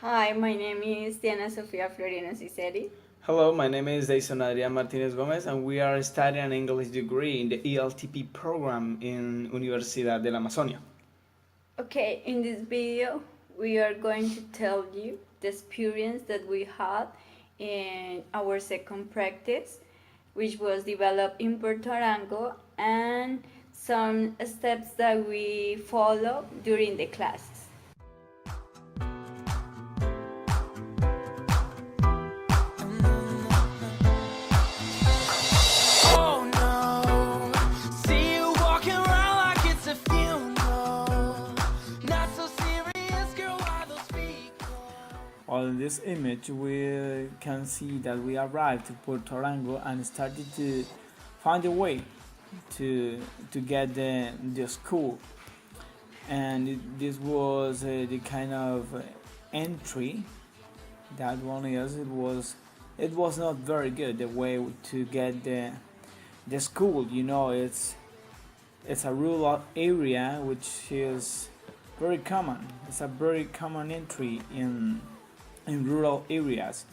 Hi, my name is Diana Sofia Florina Ciceri. Hello, my name is Jason Adrian Martinez Gomez, and we are studying an English degree in the ELTP program in Universidad de la Amazonia. Okay, in this video, we are going to tell you the experience that we had in our second practice, which was developed in Puerto Rango, and some steps that we follow during the classes. On this image, we can see that we arrived to Puerto Rango and started to find a way to get the school. And this was the kind of entry that one is. It was not very good the way to get the school. It's a rural area which is very common. It's a very common entry in rural areas.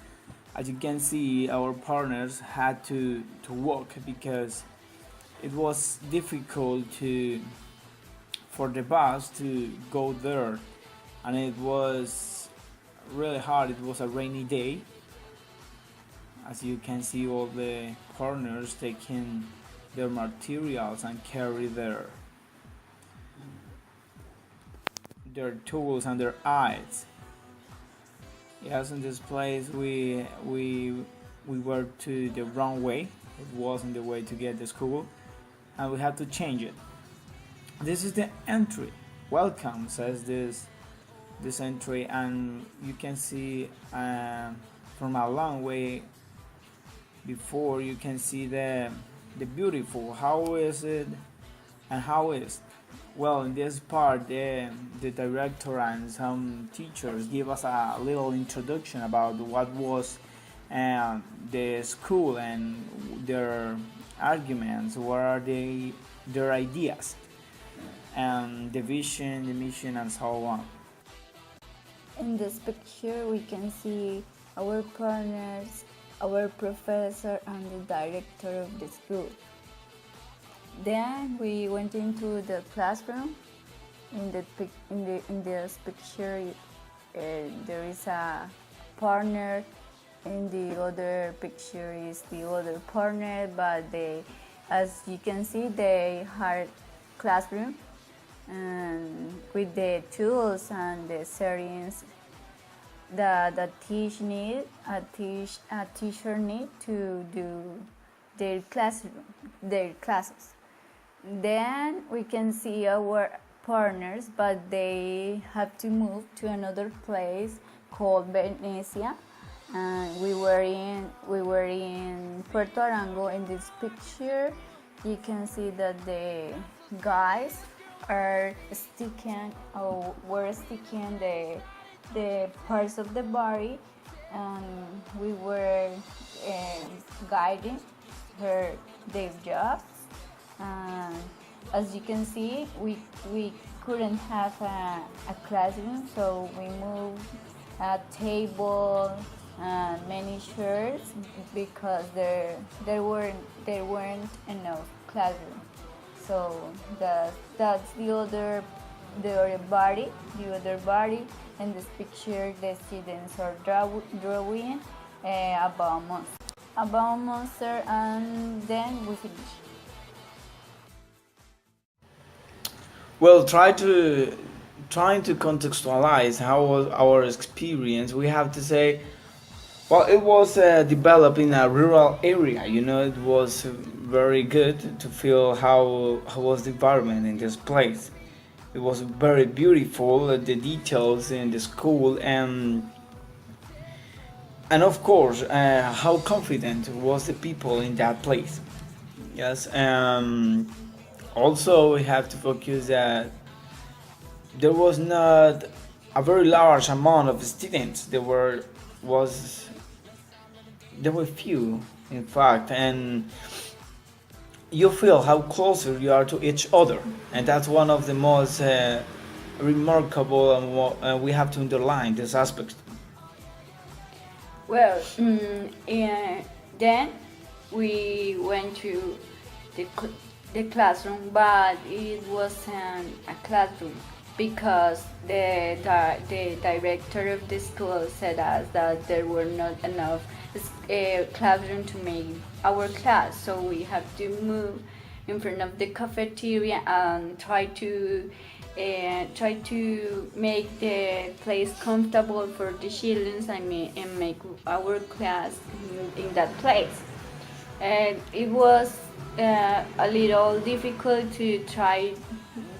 As you can see, our partners had to walk because it was difficult for the bus to go there, and it was really hard. It was a rainy day. As you can see, all the partners taking their materials and carry their tools and their eyes. Yes, in this place we were to the wrong way. It wasn't the way to get to school, and we had to change it. This is the entry. Welcome, says this entry, and you can see from a long way before you can see the beautiful. How is it, and how is well, in this part, the director and some teachers give us a little introduction about what was the school and their arguments, what are their ideas, and the vision, the mission, and so on. In this picture, we can see our partners, our professor, and the director of the school. Then we went into the classroom. In this picture, there is a partner. In the other picture is the other partner, but as you can see, they had classroom and with the tools and the settings that a teacher need to do their classes. Then we can see our partners, but they have to move to another place called Venecia. And we were in Puerto Rango. In this picture, you can see that the guys are sticking or were sticking the parts of the body, and we were guiding their jobs. As you can see, we couldn't have a classroom, so we moved a table and many chairs because there weren't enough classroom. So that's the other body. The other body in this picture, the students are drawing about monster, and then we finish. Well, trying to contextualize how was our experience. We have to say, well, it was developed in a rural area. It was very good to feel how was the environment in this place. It was very beautiful, the details in the school, and of course, how confident was the people in that place. Yes. Also, we have to focus that there was not a very large amount of students. There were few, in fact, and you feel how closer you are to each other, and that's one of the most remarkable, and we have to underline this aspect. Well, then we went to the classroom, but it wasn't a classroom because the director of the school said us that there were not enough classroom to make our class, so we have to move in front of the cafeteria and try to make the place comfortable for the children and make our class in that place. And it was a little difficult to try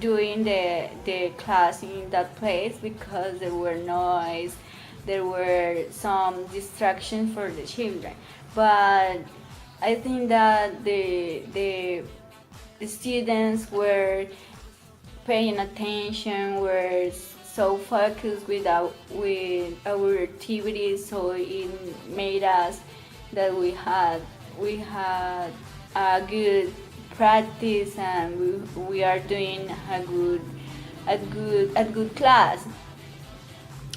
doing the class in that place because there were noise, there were some distractions for the children. But I think that the students were paying attention, were so focused with our activities, so it made us that we had a good practice, and we are doing a good class.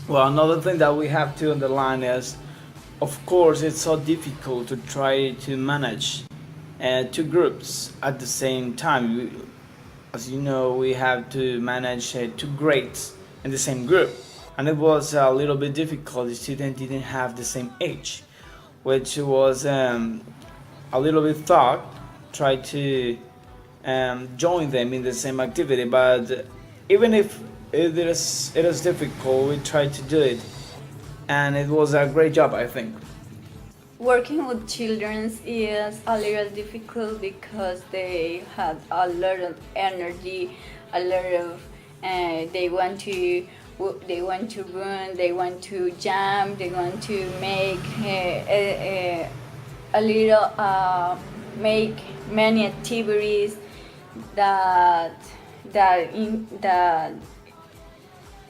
Well, another thing that we have to underline is, of course, it's so difficult to try to manage two groups at the same time. As you know, we have to manage two grades in the same group, and it was a little bit difficult. The students didn't have the same age, which was a little bit thought. Try to join them in the same activity, but even if it is difficult, we tried to do it, and it was a great job, I think. Working with children is a little difficult because they have a lot of energy, a lot of they want to run, they want to jump, they want to make a little make many activities that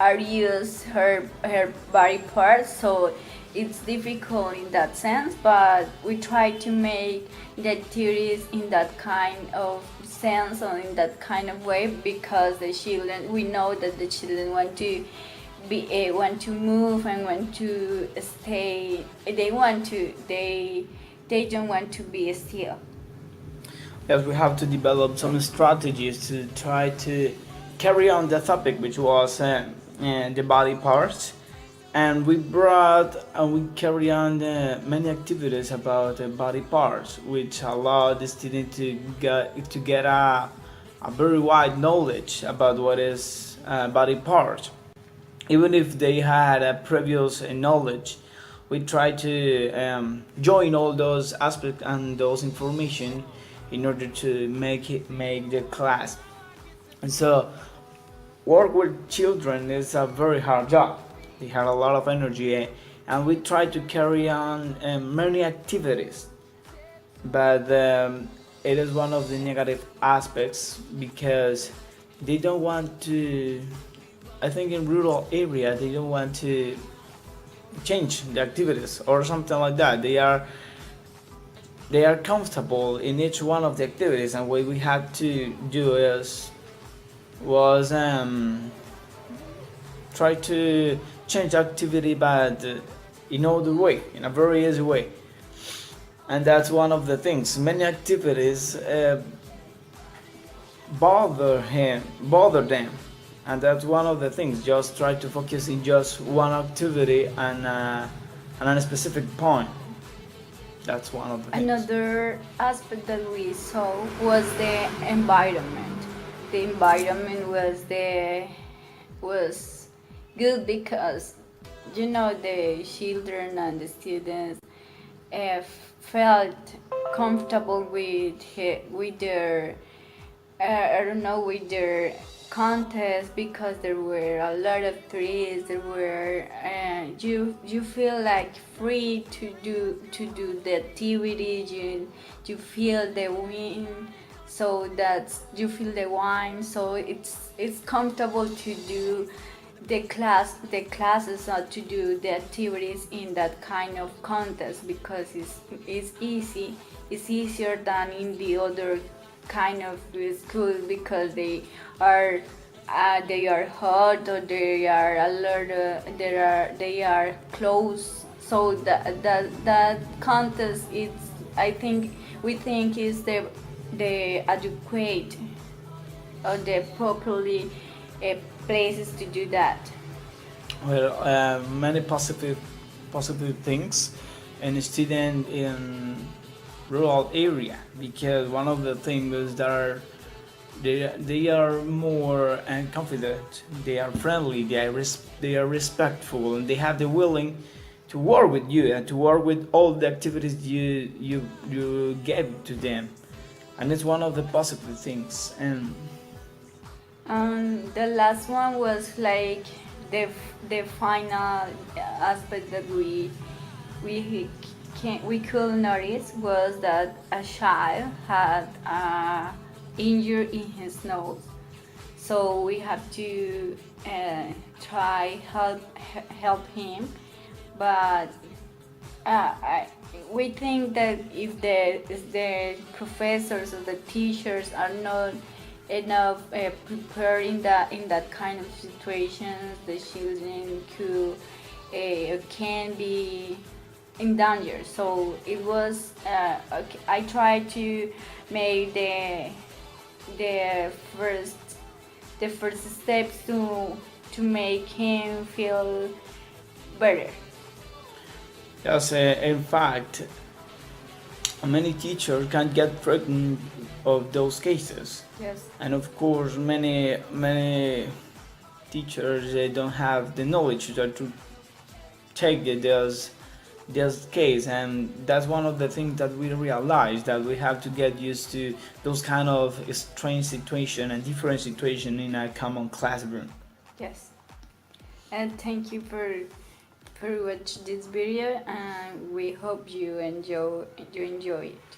are use her body parts, so it's difficult in that sense, but we try to make the activities in that kind of sense or in that kind of way because the children, we know that the children want to want to move and want to stay, they don't want to be still. Yes, we have to develop some strategies to try to carry on the topic, which was the body parts, and we brought and we carry on many activities about body parts, which allow the student to get a very wide knowledge about what is body parts. Even if they had a previous knowledge, we try to join all those aspects and those information in order to make the class. And so work with children is a very hard job. They have a lot of energy, and we try to carry on many activities, but it is one of the negative aspects because they don't want to, I think in rural area they don't want to change the activities or something like that. They are comfortable in each one of the activities, and what we had to do was try to change activity, but in other way, in a very easy way. And that's one of the things. Many activities bother them, and that's one of the things. Just try to focus in just one activity and on a specific point. That's one of the things. Another aspect that we saw was the environment. The environment was good because the children and the students felt comfortable with their with their contest because there were a lot of trees. There were you feel like free to do the activity. You feel the wind, so that you feel the wine. So it's comfortable to do the classes or to do the activities in that kind of contest because it's easy. It's easier than in the other kind of school because they are hot or they are close So that contest is, we think is the adequate or the properly places to do that. Well, many positive things in a student in rural area, because one of the things is that they are more confident, they are friendly, they are respectful, and they have the willing to work with you and to work with all the activities you gave to them, and it's one of the positive things. And The last one was like the final aspect that we could notice was that a child had injury in his nose, so we have to try help him, but we think that if the professors or the teachers are not enough prepared in that kind of situations, the children can be in danger. So it was okay, I tried to make the first steps to make him feel better. yes, in fact, many teachers can't get pregnant of those cases, Yes. and of course many teachers don't have the knowledge to take this case, and that's one of the things that we realize, that we have to get used to those kind of strange situation and different situation in a common classroom. Yes. And thank you for watching this video, and we hope you enjoy it.